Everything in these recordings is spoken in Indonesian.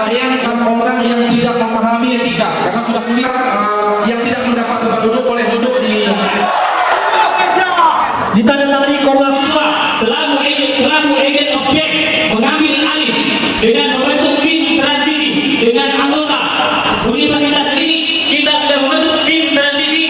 sayangkan orang yang tidak memahami etika, karena sudah kuliah yang tidak mendapat tempat duduk oleh duduk di ditandatangani korban selalu agent objek mengambil alih dengan membentuk tim transisi dengan anggota universitas ini. Kita sudah membentuk tim transisi.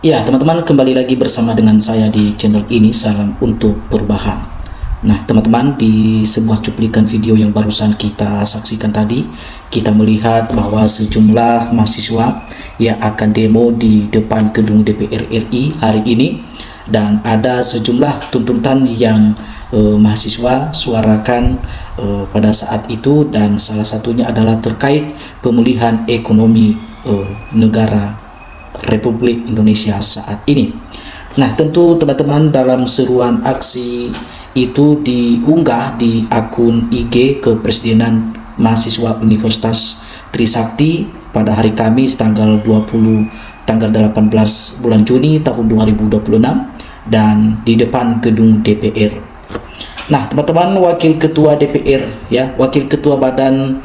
Ya teman-teman, kembali lagi bersama dengan saya di channel ini, Salam Untuk Perubahan. Nah teman-teman, di sebuah cuplikan video yang barusan kita saksikan tadi, kita melihat bahwa sejumlah mahasiswa yang akan demo di depan gedung DPR RI hari ini dan ada sejumlah tuntutan yang mahasiswa suarakan pada saat itu, dan salah satunya adalah terkait pemulihan ekonomi negara Republik Indonesia saat ini. Nah, tentu teman-teman, dalam seruan aksi itu diunggah di akun IG Kepresidenan Mahasiswa Universitas Trisakti pada hari Kamis tanggal 18 bulan Juni tahun 2026 dan di depan gedung DPR. Nah, teman-teman, Wakil Ketua DPR Wakil Ketua Badan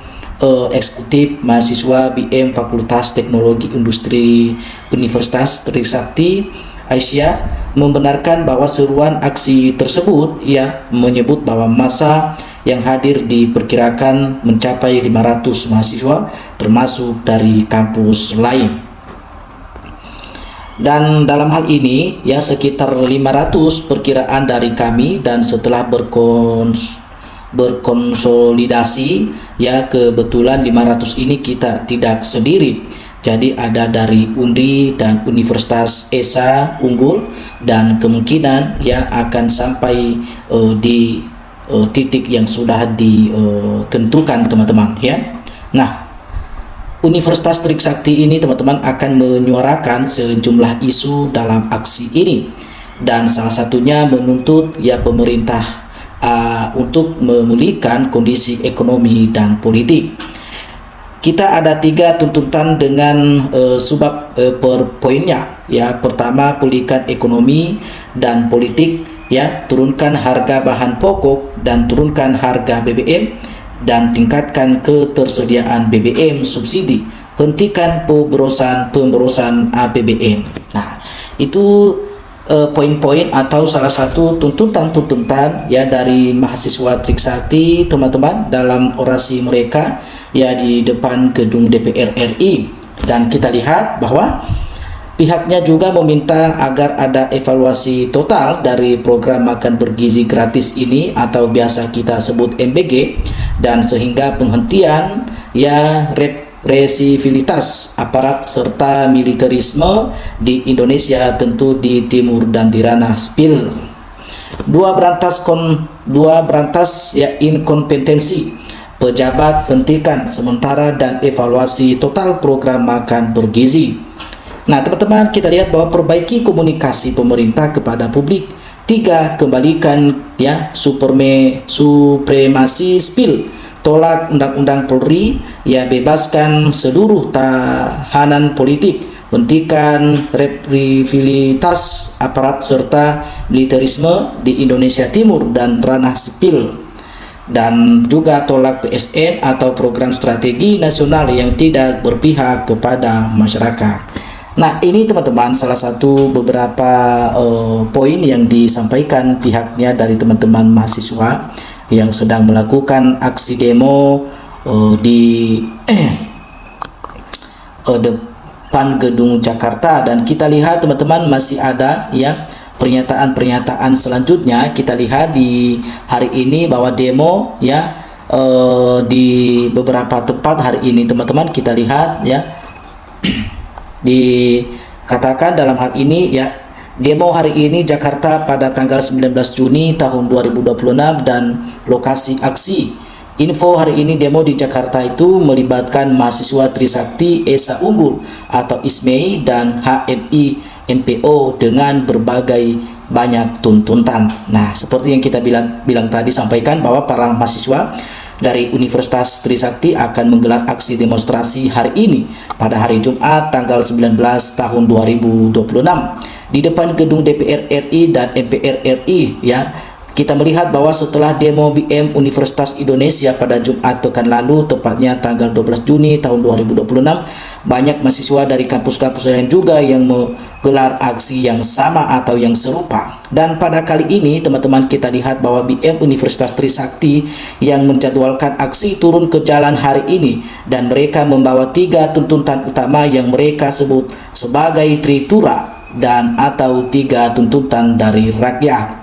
Eksekutif Mahasiswa BM Fakultas Teknologi Industri Universitas Trisakti, Aisyah, membenarkan bahwa seruan aksi tersebut menyebut bahwa massa yang hadir diperkirakan mencapai 500 mahasiswa termasuk dari kampus lain. Dan dalam hal ini sekitar 500 perkiraan dari kami, dan setelah berkonsolidasi kebetulan 500 ini kita tidak sendiri. Jadi ada dari UNRI dan Universitas ESA Unggul, dan kemungkinan akan sampai di titik yang sudah ditentukan, teman-teman Nah, Universitas Trisakti ini, teman-teman, akan menyuarakan sejumlah isu dalam aksi ini, dan salah satunya menuntut pemerintah untuk memulihkan kondisi ekonomi dan politik. Kita ada 3 tuntutan dengan subbab per poinnya. Pertama, pulihkan ekonomi dan politik, turunkan harga bahan pokok dan turunkan harga BBM, dan tingkatkan ketersediaan BBM subsidi, hentikan pemborosan APBN. Nah, itu poin-poin atau salah satu tuntutan dari mahasiswa Trisakti, teman-teman, dalam orasi mereka di depan gedung DPR RI. Dan kita lihat bahwa pihaknya juga meminta agar ada evaluasi total dari program makan bergizi gratis ini atau biasa kita sebut MBG, dan sehingga penghentian represibilitas aparat serta militerisme di Indonesia, tentu di timur dan di ranah sipil. Dua berantas inkompetensi pejabat, hentikan sementara dan evaluasi total program makan bergizi. Nah, teman-teman, kita lihat bahwa perbaiki komunikasi pemerintah kepada publik. 3, kembalikan supremasi sipil, tolak undang-undang Polri, bebaskan seluruh tahanan politik, hentikan represibilitas aparat serta militerisme di Indonesia Timur dan ranah sipil, dan juga tolak PSN atau program strategi nasional yang tidak berpihak kepada masyarakat. Nah, ini, teman-teman, salah satu beberapa poin yang disampaikan pihaknya dari teman-teman mahasiswa yang sedang melakukan aksi demo di depan gedung Jakarta. Dan kita lihat, teman-teman, masih ada pernyataan-pernyataan selanjutnya. Kita lihat di hari ini bahwa demo di beberapa tempat hari ini, teman-teman, kita lihat dikatakan dalam hal ini demo hari ini Jakarta pada tanggal 19 Juni tahun 2026 dan lokasi aksi. Info hari ini demo di Jakarta itu melibatkan mahasiswa Trisakti, ESA Unggul atau ISMEI dan HMI MPO dengan berbagai banyak tuntutan. Nah, seperti yang kita bilang tadi, sampaikan bahwa para mahasiswa dari Universitas Trisakti akan menggelar aksi demonstrasi hari ini pada hari Jumat tanggal 19 tahun 2026 di depan gedung DPR RI dan MPR RI. Kita melihat bahwa setelah demo BM Universitas Indonesia pada Jumat pekan lalu, tepatnya tanggal 12 Juni tahun 2026, banyak mahasiswa dari kampus-kampus lain juga yang menggelar aksi yang sama atau yang serupa. Dan pada kali ini, teman-teman, kita lihat bahwa BM Universitas Trisakti yang menjadwalkan aksi turun ke jalan hari ini, dan mereka membawa 3 tuntutan utama yang mereka sebut sebagai tritura dan atau 3 tuntutan dari rakyat.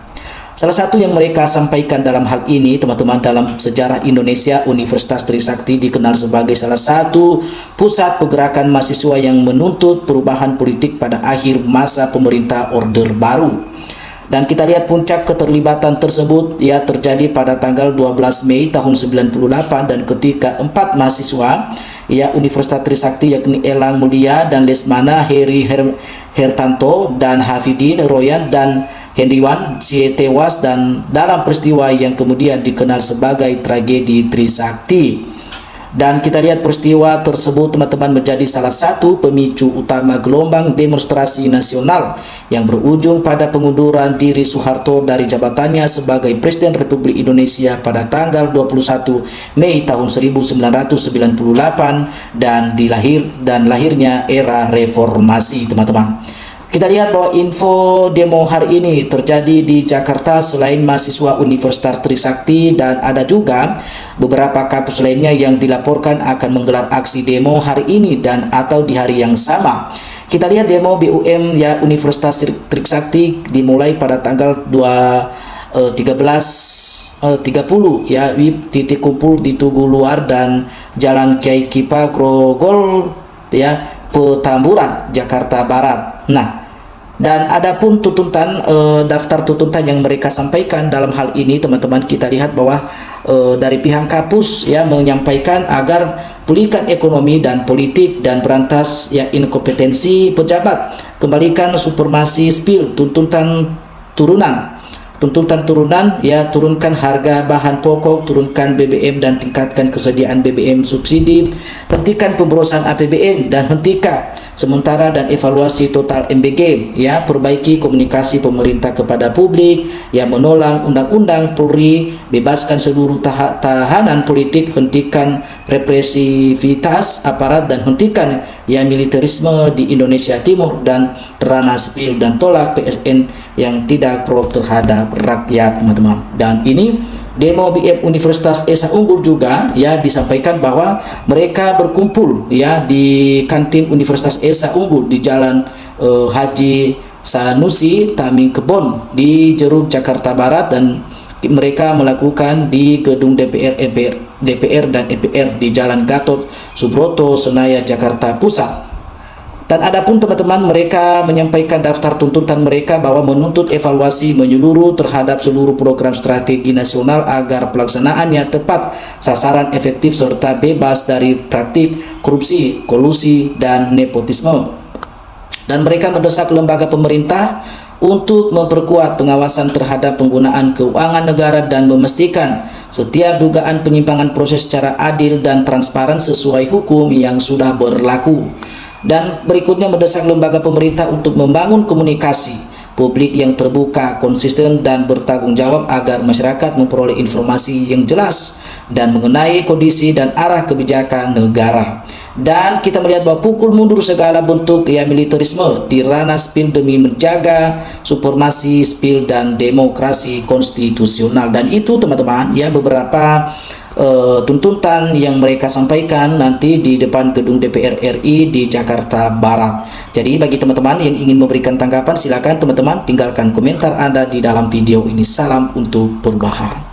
Salah satu yang mereka sampaikan dalam hal ini, teman-teman, dalam sejarah Indonesia, Universitas Trisakti dikenal sebagai salah satu pusat pergerakan mahasiswa yang menuntut perubahan politik pada akhir masa pemerintah Orde Baru. Dan kita lihat puncak keterlibatan tersebut ya terjadi pada tanggal 12 Mei tahun 98, dan ketika 4 mahasiswa ya Universitas Trisakti yakni Elang Mulia dan Lesmana, Heri Hertanto dan Hafidin Royan dan Hendriwan tewas dan dalam peristiwa yang kemudian dikenal sebagai tragedi Trisakti. Dan kita lihat peristiwa tersebut teman-teman menjadi salah satu pemicu utama gelombang demonstrasi nasional yang berujung pada pengunduran diri Soeharto dari jabatannya sebagai Presiden Republik Indonesia pada tanggal 21 Mei tahun 1998 dan lahirnya era reformasi, teman-teman. Kita lihat bahwa info demo hari ini terjadi di Jakarta selain mahasiswa Universitas Trisakti, dan ada juga beberapa kampus lainnya yang dilaporkan akan menggelar aksi demo hari ini dan atau di hari yang sama. Kita lihat demo BUM ya Universitas Trisakti dimulai pada tanggal 13.30 ya, titik kumpul di Tugu Luar dan Jalan Kiai Kipa Grogol ya, Petamburan, Jakarta Barat. Nah, dan adapun tuntutan daftar tuntutan yang mereka sampaikan dalam hal ini, teman-teman, kita lihat bahwa dari pihak kampus ya menyampaikan agar pulihkan ekonomi dan politik dan berantas ya inkompetensi pejabat, kembalikan supremasi sipil, tuntutan turunan ya, turunkan harga bahan pokok, turunkan BBM dan tingkatkan kesediaan BBM subsidi, hentikan pemborosan APBN dan hentikan sementara dan evaluasi total MBG ya, perbaiki komunikasi pemerintah kepada publik ya, menolak undang-undang Polri, bebaskan seluruh tahanan politik, hentikan represivitas aparat dan hentikan ya militerisme di Indonesia Timur dan ranah sipil, dan tolak PSN yang tidak pro terhadap rakyat, teman-teman. Dan ini demo BM Universitas Esa Unggul juga ya disampaikan bahwa mereka berkumpul ya di kantin Universitas Esa Unggul di Jalan Haji Sanusi Taming Kebon di Jeruk, Jakarta Barat, dan mereka melakukan di gedung DPR dan MPR di Jalan Gatot Subroto, Senayan, Jakarta Pusat. Dan adapun teman-teman, mereka menyampaikan daftar tuntutan mereka bahwa menuntut evaluasi menyeluruh terhadap seluruh program strategi nasional agar pelaksanaannya tepat sasaran, efektif, serta bebas dari praktik korupsi, kolusi, dan nepotisme. Dan mereka mendesak lembaga pemerintah untuk memperkuat pengawasan terhadap penggunaan keuangan negara dan memastikan setiap dugaan penyimpangan proses secara adil dan transparan sesuai hukum yang sudah berlaku. Dan berikutnya mendesak lembaga pemerintah untuk membangun komunikasi publik yang terbuka, konsisten, dan bertanggung jawab agar masyarakat memperoleh informasi yang jelas dan mengenai kondisi dan arah kebijakan negara. Dan kita melihat bahwa pukul mundur segala bentuk ya militerisme di ranah sipil demi menjaga supremasi sipil dan demokrasi konstitusional. Dan itu, teman-teman, ya beberapa tuntutan yang mereka sampaikan nanti di depan gedung DPR RI di Jakarta Barat. Jadi bagi teman-teman yang ingin memberikan tanggapan, silakan teman-teman tinggalkan komentar Anda di dalam video ini. Salam untuk perubahan.